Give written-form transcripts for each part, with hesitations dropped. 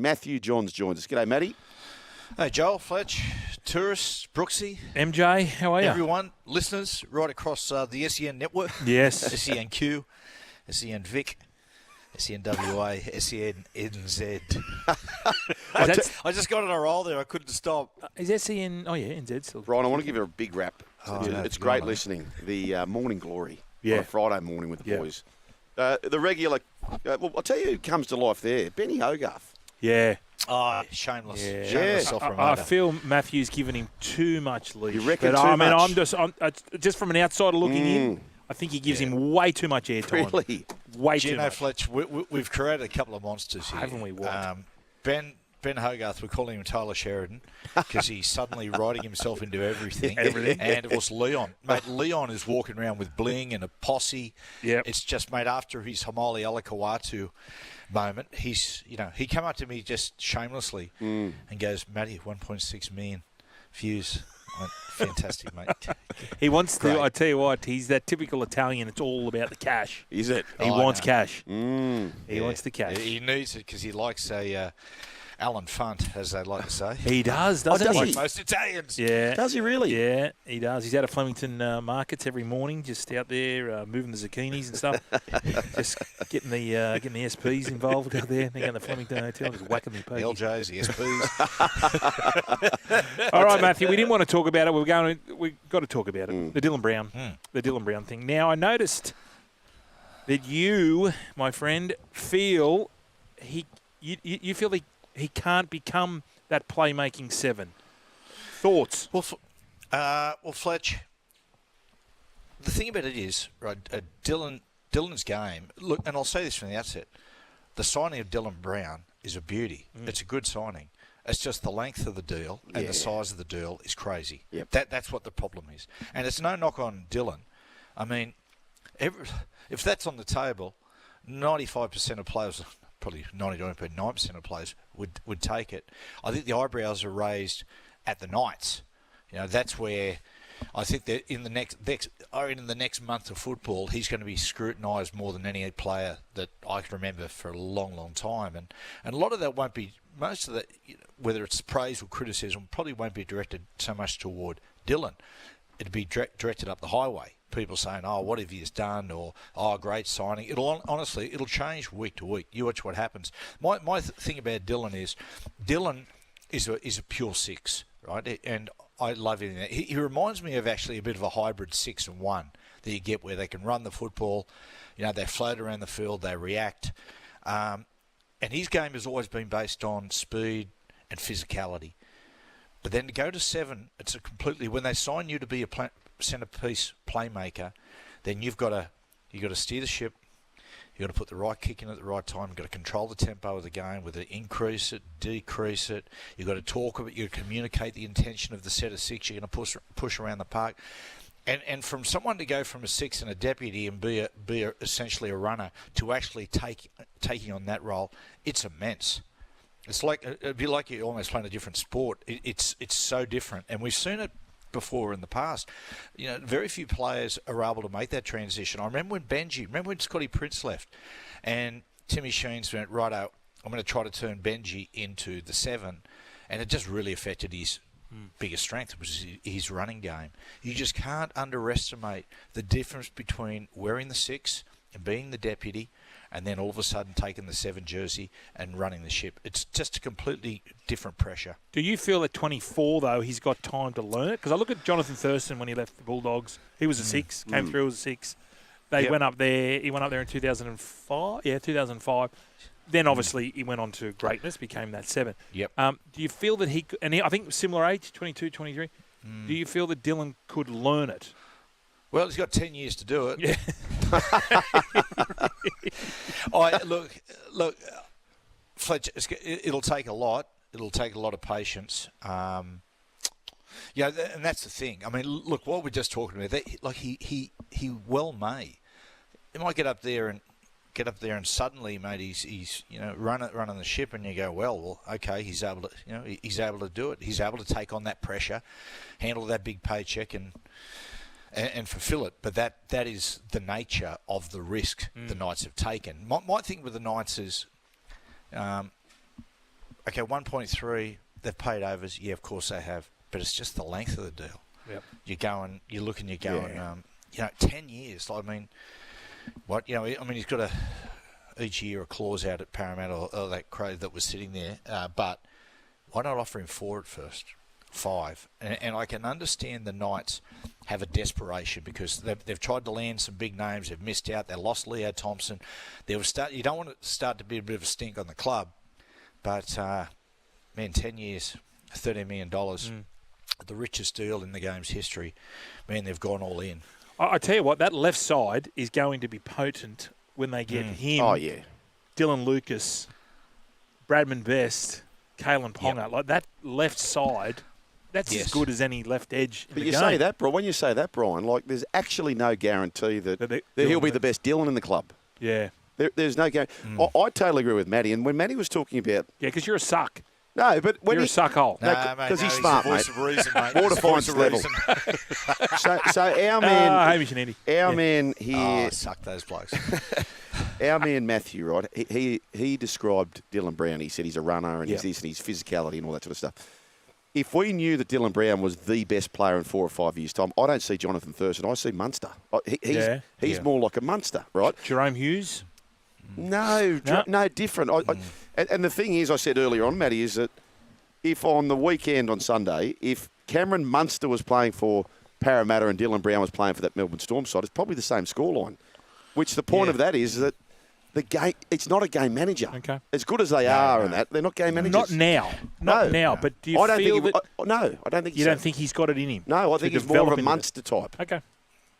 Matthew Johns joins us. G'day, Matty. Hey, Joel, Fletch, tourists, Brooksy. MJ, how are you? Everyone, listeners, right across the SEN network. Yes. SENQ, SEN Vic, SEN WA, SEN NZ. I just got on a roll there. I couldn't stop. Is SEN... Oh, yeah, NZ still. Brian, I want to give her a big rap. No, it's great listening. The Morning Glory on Yeah. a Friday morning with the boys. The regular... well, I'll tell you who comes to life there. Benny Hogarth. Yeah. Oh, shameless. Yeah. Shameless self-promoter. I feel Matthew's given him too much leash. You reckon but, too much? I'm just from an outsider looking in, I think he gives him way too much airtime. Really? Way Gene too much. Fletch, we've created a couple of monsters here. Haven't we? What? Ben Hogarth, we're calling him Tyler Sheridan because he's suddenly writing himself into everything. Everything. And of course, Leon. Mate, Leon is walking around with bling and a posse. Yep. It's just, mate, after his Homoli Olakau'atu moment, he came up to me just shamelessly and goes, Matty, 1.6 million views. I went, fantastic, mate. He wants Great. to, I tell you what, he's that typical Italian. It's all about the cash. Is it? He wants know. cash. He wants the cash. He needs it because he likes a Alan Funt, as they like to say. He does, doesn't does he? Like most Italians. Yeah. Does he really? Yeah, he does. He's out of Flemington markets every morning, just out there moving the zucchinis and stuff. Just getting the SPs involved out there. They're going to the Flemington Hotel, just whacking the The pokey. LJs, the SPs. All right, Matthew, we didn't want to talk about it. We've got to talk about it. The Dylan Brown thing. Now, I noticed that you, my friend, feel you feel he can't become that playmaking seven. Thoughts? Well, Fletch, the thing about it is, right, Dylan's game, look, and I'll say this from the outset, the signing of Dylan Brown is a beauty. It's a good signing. It's just the length of the deal and the size of the deal is crazy. Yep. That's what the problem is. And it's no knock on Dylan. I mean, if that's on the table, 95% of players, probably 99.9% of players would take it. I think the eyebrows are raised at the Knights. You know, that's where I think that in the next month of football, he's going to be scrutinised more than any player that I can remember for a long, long time. And a lot of that won't be, most of that, whether it's praise or criticism, probably won't be directed so much toward Dylan. It'd be directed up the highway. People saying, oh, what have you done? Or, oh, great signing. Honestly, it'll change week to week. You watch what happens. My thing about Dylan is a pure six, right? And I love him. He reminds me of actually a bit of a hybrid 6 and 1 that you get where they can run the football. You know, they float around the field, they react. And his game has always been based on speed and physicality. But then to go to 7, it's a completely, when they sign you to be a centrepiece playmaker, then you've got to steer the ship. You've got to put the right kick in at the right time. You've got to control the tempo of the game, whether increase it, decrease it. You've got to talk about it. You've got to communicate the intention of the set of 6. You're going to push around the park. And from someone to go from a 6 and a deputy and be essentially a runner to actually taking on that role, it's immense. It'd be like you're almost playing a different sport. It's so different, and we've seen it before in the past. You know, very few players are able to make that transition. I remember when Scotty Prince left, and Timmy Sheens went, righto, I'm going to try to turn Benji into the 7, and it just really affected his biggest strength, which is his running game. You just can't underestimate the difference between wearing the 6 and being the deputy, and then all of a sudden taking the 7 jersey and running the ship. It's just a completely different pressure. Do you feel at 24, though, he's got time to learn it? Because I look at Jonathan Thurston when he left the Bulldogs. He was a 6, came through as a 6. He went up there in 2005. Yeah, 2005. Then, obviously, he went on to greatness, became that 7. Yep. Do you feel that I think similar age, 22, 23, do you feel that Dylan could learn it? Well, he's got 10 years to do it. Yeah. Look, Fletch, it'll take a lot. It'll take a lot of patience. And that's the thing. I mean, look, what we're just talking about, he well may. He might get up there and suddenly, mate, he's running the ship, and you go, well, okay, he's able to do it. He's able to take on that pressure, handle that big paycheck, and fulfill it. But that is the nature of the risk the Knights have taken. My thing with the Knights is, okay, 1.3, they've paid overs. Yeah, of course they have. But it's just the length of the deal. Yep. You're looking, 10 years. I mean, he's got each year a clause out at Parramatta or that crow that was sitting there. But why not offer him 4 at first? 5. And I can understand the Knights have a desperation because they've tried to land some big names. They've missed out. They lost Leo Thompson. You don't want to start to be a bit of a stink on the club. But, 10 years, $13 million, the richest deal in the game's history. Man, they've gone all in. I tell you what, that left side is going to be potent when they get him, Dylan Lucas, Bradman Best, Kalen Ponga. Yep. Like that left side, that's as good as any left edge in but the you game. say that, bro. When you say that, Brian, like there's actually no guarantee that he'll be the best Dylan in the club. Yeah. There's no guarantee. I totally agree with Matty. And when Matty was talking about... Yeah, because you're a suck. No, but when you're a suckhole. Because he's smart, mate. Voice of reason, mate. Water finds level. So our man... Hamish and Andy. Our man here... Oh, suck those blokes. Our man Matthew, right, he described Dylan Brown. He said he's a runner and he's this and his physicality and all that sort of stuff. If we knew that Dylan Brown was the best player in 4 or 5 years' time, I don't see Jonathan Thurston. I see Munster. He's more like a Munster, right? Jerome Hughes? No, different. And the thing is, I said earlier on, Matty, is that if on the weekend on Sunday, if Cameron Munster was playing for Parramatta and Dylan Brown was playing for that Melbourne Storm side, it's probably the same scoreline. Which the point of that is that the game, it's not a game manager. Okay. As good as they are and that, they're not game managers. Not now. Not now. But do you I don't feel think that... No, I don't think you don't think he's got it in him? No, I think he's more of a Munster type. Okay.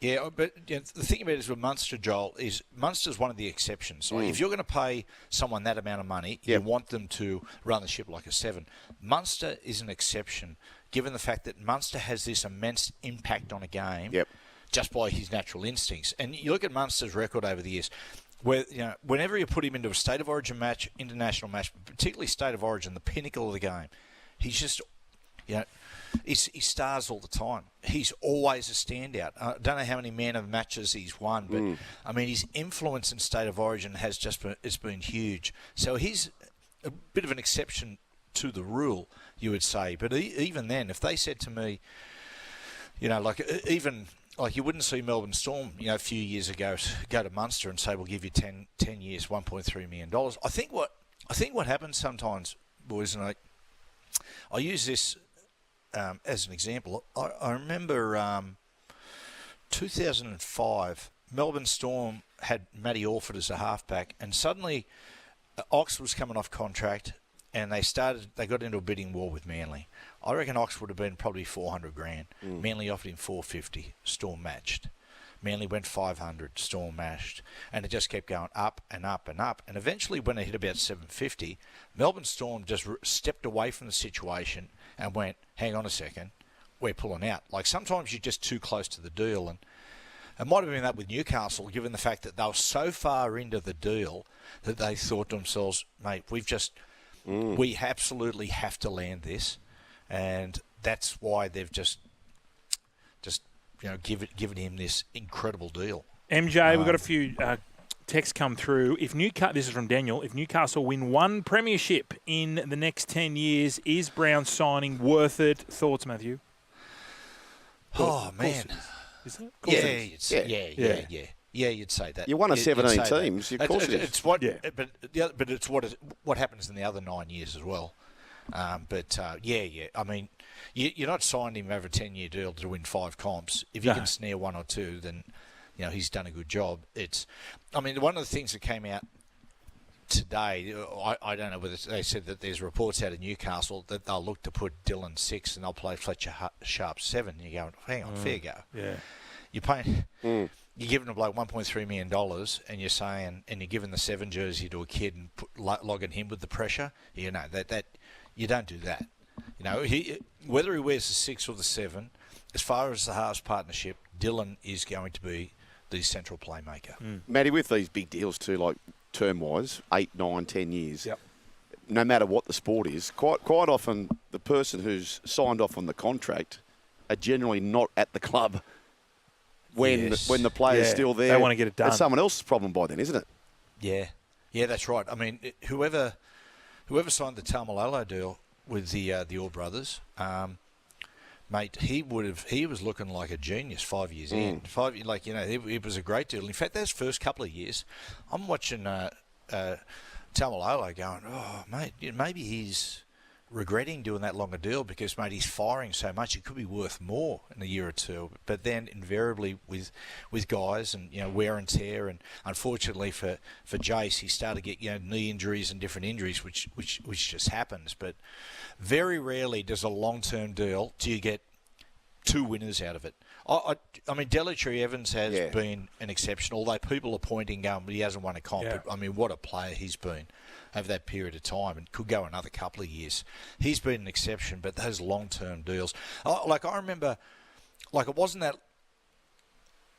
Yeah, but the thing about it is with Munster, Joel, is Munster's one of the exceptions. Like if you're going to pay someone that amount of money, you want them to run the ship like a 7. Munster is an exception, given the fact that Munster has this immense impact on a game just by his natural instincts. And you look at Munster's record over the years, where whenever you put him into a State of Origin match, international match, particularly State of Origin, the pinnacle of the game, he's just, he stars all the time. He's always a standout. I don't know how many man of matches he's won, but I mean his influence in State of Origin has been huge. So he's a bit of an exception to the rule, you would say. But even then, if they said to me, like you wouldn't see Melbourne Storm, a few years ago go to Munster and say we'll give you 10 years, $1.3 million. I think what happens sometimes, boys, and I use this as an example. I remember 2005, Melbourne Storm had Matty Orford as a halfback, and suddenly Ox was coming off contract, and they got into a bidding war with Manly. I reckon Ox would have been probably $400,000. Manly offered him $450. Storm matched. Manly went $500. Storm matched, and it just kept going up and up and up. And eventually, when it hit about $750, Melbourne Storm just stepped away from the situation and went, "Hang on a second, we're pulling out." Like sometimes you're just too close to the deal, and it might have been that with Newcastle, given the fact that they were so far into the deal that they thought to themselves, "Mate, we absolutely have to land this." And that's why they've just given him this incredible deal. MJ, we've got a few texts come through. This is from Daniel. If Newcastle win one premiership in the next 10 years, is Brown signing worth it? Thoughts, Matthew? Oh, man. Is it? Yeah, you'd say that. You're one of 17 teams. Of course it is. It's what, but it's what happens in the other 9 years as well. I mean, you're not signing him over a 10-year deal to win 5 comps. If you can snare 1 or 2, then he's done a good job. One of the things that came out today, I don't know whether they said that there's reports out of Newcastle that they'll look to put Dylan 6 and they'll play Fletcher Sharp 7. And you're going, hang on, fair go. Yeah. You're paying. You're giving a bloke $1.3 million, and you're saying, and you're giving the 7 jersey to a kid and logging him with the pressure. That you don't do that. Whether he wears the 6 or the 7, as far as the halves partnership, Dylan is going to be the central playmaker. Matty, with these big deals too, like term-wise, 8, 9, 10 years, no matter what the sport is, quite often the person who's signed off on the contract are generally not at the club when the player's still there. They want to get it done. It's someone else's problem by then, isn't it? Yeah, that's right. I mean, whoever whoever signed the Taumalolo deal with the Orr brothers, mate, he was looking like a genius 5 years in. It was a great deal. In fact, those first couple of years, I'm watching Taumalolo going, oh, mate, maybe he's regretting doing that longer deal because, mate, he's firing so much. It could be worth more in a year or two. But then invariably with guys and, wear and tear, and unfortunately for Jace, he started to get, knee injuries and different injuries, which just happens. But very rarely does a long-term deal do you get two winners out of it. I mean, Delatry Evans has been an exception, although people are pointing but he hasn't won a comp. Yeah. But, I mean, what a player he's been over that period of time, and could go another couple of years. He's been an exception, but those long-term deals. I remember, it wasn't that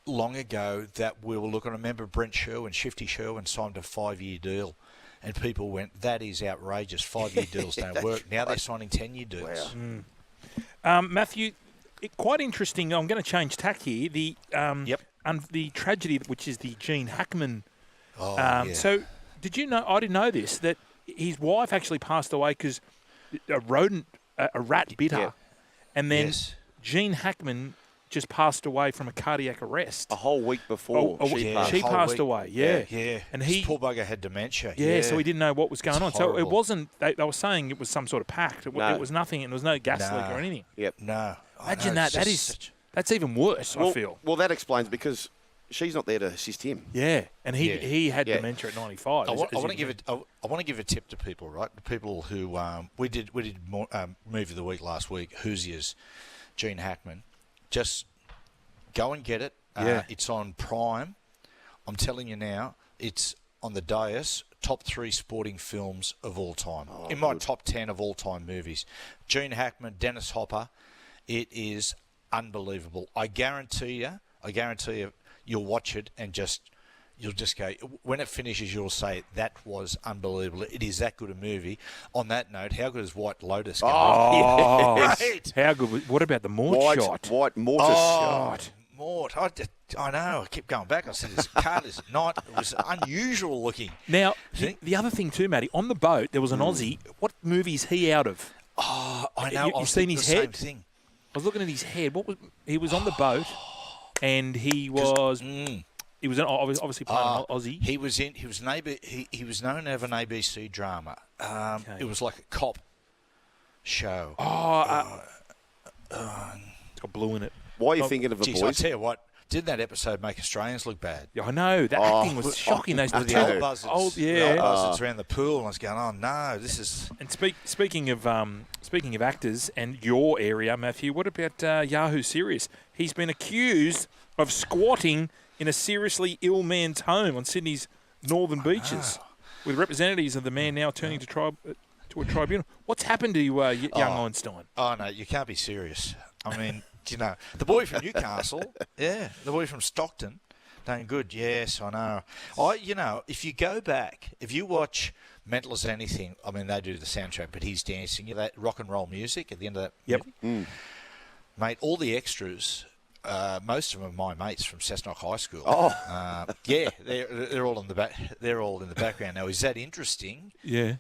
long ago that we were looking. I remember Brent Sherwin, Shifty Sherwin, signed a 5-year deal, and people went, that is outrageous. 5-year deals don't work. Now they're signing 10-year deals. Wow. Matthew, quite interesting. I'm going to change tack here. The the tragedy, which is the Gene Hackman. So, did you know? I didn't know this, that his wife actually passed away because a rat bit her, and then Gene Hackman just passed away from a cardiac arrest a whole week before she passed away. Yeah. And this poor bugger had dementia. Yeah, so he didn't know what was going on. Horrible. So it wasn't. They were saying it was some sort of pact. It was nothing, and there was no gas leak or anything. Yep. No. Imagine that. That's even worse. I feel. Well, that explains because she's not there to assist him. Yeah, and he had dementia at 95. I want to give a tip to people, right? The people who we did movie of the week last week. Hoosiers, Gene Hackman. Just go and get it. It's on Prime. I'm telling you now, it's on the dais. Top 3 sporting films of all time. In my top 10 of all time movies. Gene Hackman, Dennis Hopper. It is unbelievable. I guarantee you, you'll watch it and you'll just go, when it finishes, you'll say, that was unbelievable. It is that good a movie. On that note, how good is White Lotus going? Oh, great. How good. What about the Mort shot? White Mortis shot. Mort. I know. I kept going back. I said, this card is not. It was unusual looking. Now, the other thing too, Matty, on the boat, there was an Aussie. What movie is he out of? Oh, I know. You've seen his head? Same thing. I was looking at his head. He was on the boat, and he was obviously playing an Aussie. He was known to have an ABC drama. It was like a cop show. It's got blue in it. Why are you thinking of the boys? I tell you what, didn't that episode make Australians look bad? Yeah, I know. The acting was shocking. Those with the old buzzards. The old buzzards around the pool, and I was going, oh no, this is. And speaking of actors and your area, Matthew, what about Yahoo Serious? He's been accused of squatting in a seriously ill man's home on Sydney's northern beaches, with representatives of the man now turning to a tribunal. What's happened to young Einstein? Oh no, you can't be serious. I mean. The boy from Newcastle, the boy from Stockton, done good. Yes, I know. If you go back, if you watch Mental as Anything, I mean, they do the soundtrack, but he's dancing. You know, that rock and roll music at the end of that movie? Mate, all the extras, most of them are my mates from Cessnock High School. They're all in the back. They're all in the background. Now, is that interesting? Yeah.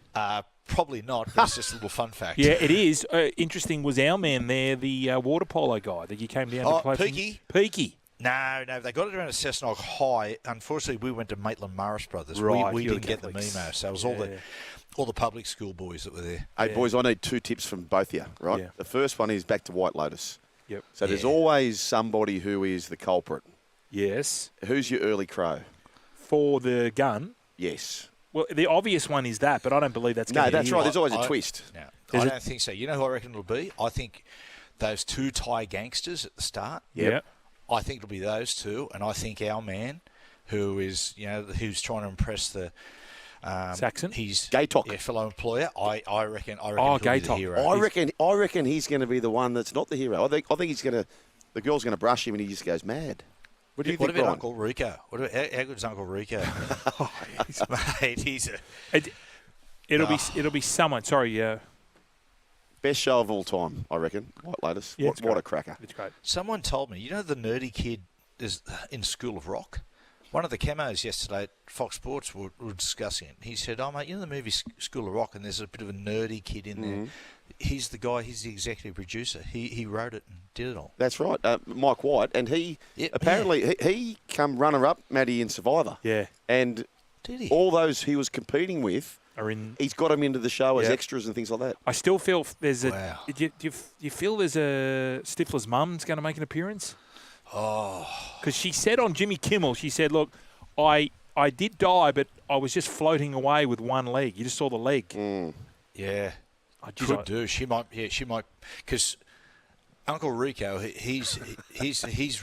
Probably not, but it's just a little fun fact. Yeah, it is. Interesting was our man there, the water polo guy that you came down to play. Peaky. No, they got it around at Cessnock High. Unfortunately, we went to Maitland-Morris Brothers. Right, we didn't get the memo, so it was all the public school boys that were there. Hey, boys, I need 2 tips from both of you, right? Yeah. The first one is back to White Lotus. Yep. So there's always somebody who is the culprit. Yes. Who's your early crow? For the gun? Yes. Well, the obvious one is that, but I don't believe that's going to be. No, that's right. There's always a twist. No, I don't think so. You know who I reckon it'll be? I think those 2 Thai gangsters at the start. Yeah. I think it'll be those 2, and I think our man, who is, who's trying to impress the Saxon. He's Gaytok. fellow employer. I reckon. Oh, he'll be the Gaytok. hero. I reckon he's going to be the one that's not the hero. I think he's going to. The girl's going to brush him, and he just goes mad. What do you think, about Brian? Uncle Rico? How good is Uncle Rico? Mate, he's a. It'll be someone. Sorry, Best show of all time, I reckon. White Lotus. Yeah, what a cracker. It's great. Someone told me, the nerdy kid is in School of Rock. One of the camos yesterday at Fox Sports were discussing it. He said, mate, you know the movie School of Rock, and there's a bit of a nerdy kid in there. He's the guy, he's the executive producer. He wrote it and did it all. That's right, Mike White. And he apparently he come runner-up, Matty, in Survivor. Yeah. And Did he? all those he was competing with, he's got them into the show as extras and things like that. I still feel there's Wow. Do you feel there's a Stifler's mum's going to make an appearance? Oh. Because she said on Jimmy Kimmel, she said, look, I did die, but I was just floating away with one leg. You just saw the leg. Yeah. Could do. She might. Yeah, she might. Because Uncle Rico, he's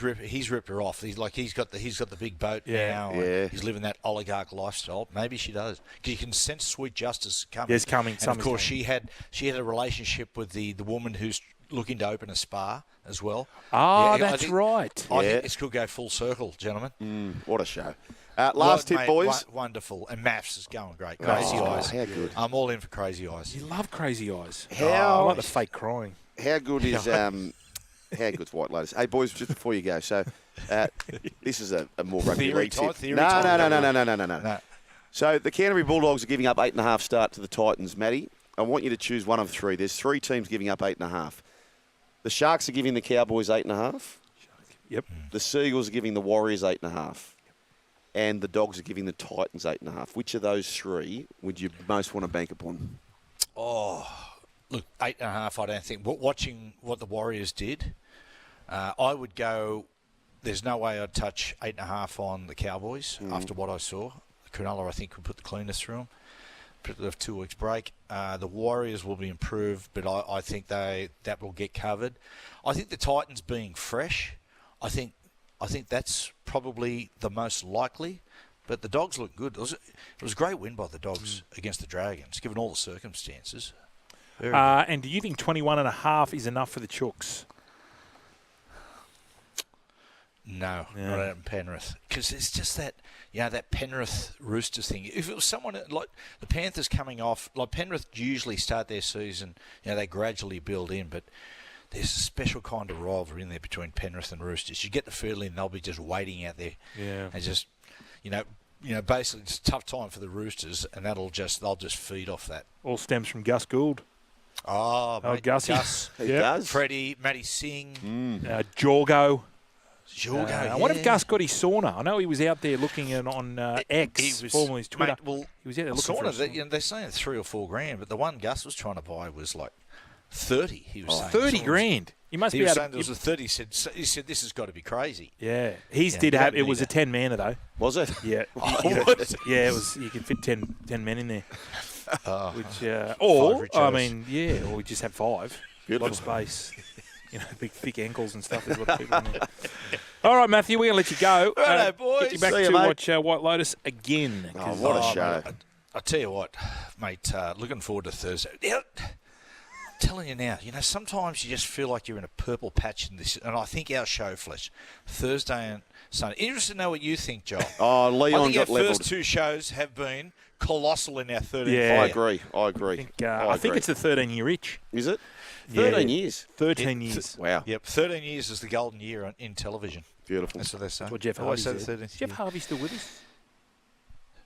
ripped her off. He's got the big boat now. Yeah. He's living that oligarch lifestyle. Maybe she does. Because you can sense sweet justice coming. There's coming. And of course, she had a relationship with the woman who's looking to open a spa as well. Ah, that's right. I think this could go full circle, gentlemen. What a show. Last tip, mate, boys. Wonderful. And Maths is going great. Crazy Eyes. How good. I'm all in for Crazy Eyes. You love Crazy Eyes. How- I like the fake crying. How good is how good's White Lotus? Hey, boys, just before you go, so this is a more rugby Theory league time, tip. theory No. time. So the Canterbury Bulldogs are giving up 8.5 start to the Titans, Matty. I want you to choose one of three. There's three teams giving up 8.5. The Sharks are giving the Cowboys 8.5. Yep. The Seagulls are giving the Warriors 8.5. And the Dogs are giving the Titans 8.5. Which of those three would you most want to bank upon? Oh, look, 8.5, I don't think. Watching what the Warriors did, I would go, there's no way I'd touch 8.5 on the Cowboys after what I saw. Cronulla, I think, could put the cleaners through them. They'll have 2 weeks break. The Warriors will be improved, but I think that will get covered. I think the Titans being fresh, I think that's probably the most likely. But the Dogs look good. It was a great win by the Dogs against the Dragons, given all the circumstances. And do you think 21.5 is enough for the Chooks? No, not out in Penrith. Because it's just that, that Penrith Roosters thing. If it was someone like the Panthers coming off, like Penrith usually start their season, they gradually build in, but there's a special kind of rivalry in there between Penrith and Roosters. You get the feeling they'll be just waiting out there. Yeah. And just, basically it's a tough time for the Roosters, and they'll just feed off that. All stems from Gus Gould. Oh, mate, Gussie. Gus. He does. Freddie, Matty Singh. Jorgo. Jorgo, I wonder if Gus got his sauna. I know he was out there looking on X, formerly his Twitter. Mate, he was out there looking for a sauna. They're saying $3 or $4 grand, but the one Gus was trying to buy was like 30. He was saying 30 grand. You must he be was able saying to. there was a 30. He said this has got to be crazy. Yeah, his did you have. don't It was a need 10-manner though. Was it? Yeah. Was it? Yeah, it was. You could fit 10 men in there. Which, Five rich or we just have 5. A lot of space. Big thick ankles and stuff is what people in there. All right, Matthew, we're going to let you go. Righto, boys. Get you back See you, to mate. watch White Lotus again. Oh, what a show. Mate, I tell you what, mate, looking forward to Thursday. I'm telling you now, sometimes you just feel like you're in a purple patch in this, and I think our show, Fletch, Thursday and Sunday. Interested to know what you think, Joel. Oh, Leon I think got our levelled. first 2 shows have been colossal in our 13th Yeah. year. I agree. I think it's the 13-year itch. Is it? Yeah. 13 years. 13 years. Wow. Yep, 13 years is the golden year in television. Beautiful. That's what they say. That's what Jeff They Harvey always say said. the Is 13th Jeff year. Harvey still with us?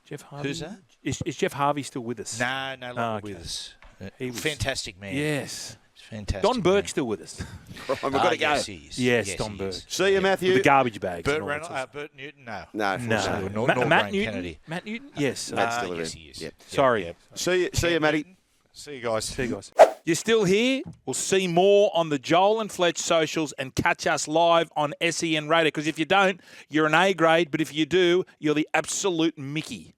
Jeff Harvey? Who's that? Is Jeff Harvey still with us? No longer okay. with us. He was- Fantastic man. Yes. Fantastic. Don Burke's man. still with us. We've got to go. Yes, he is. Yes, Yes, Don he Burke. is. See you, Matthew. With the garbage bags. Bert and all that Reynolds, sort of Bert Newton, no. No. No. Nor Matt Graham Newton? Kennedy. Matt Newton? Yes. Matt's still Yes, around. he is. Yep. Sorry. See you, Matty. Newton. See you guys. See you guys. You're still here? We'll see more on the Joel and Fletch socials and catch us live on SEN Radio. Because if you don't, you're an A grade. But if you do, you're the absolute Mickey.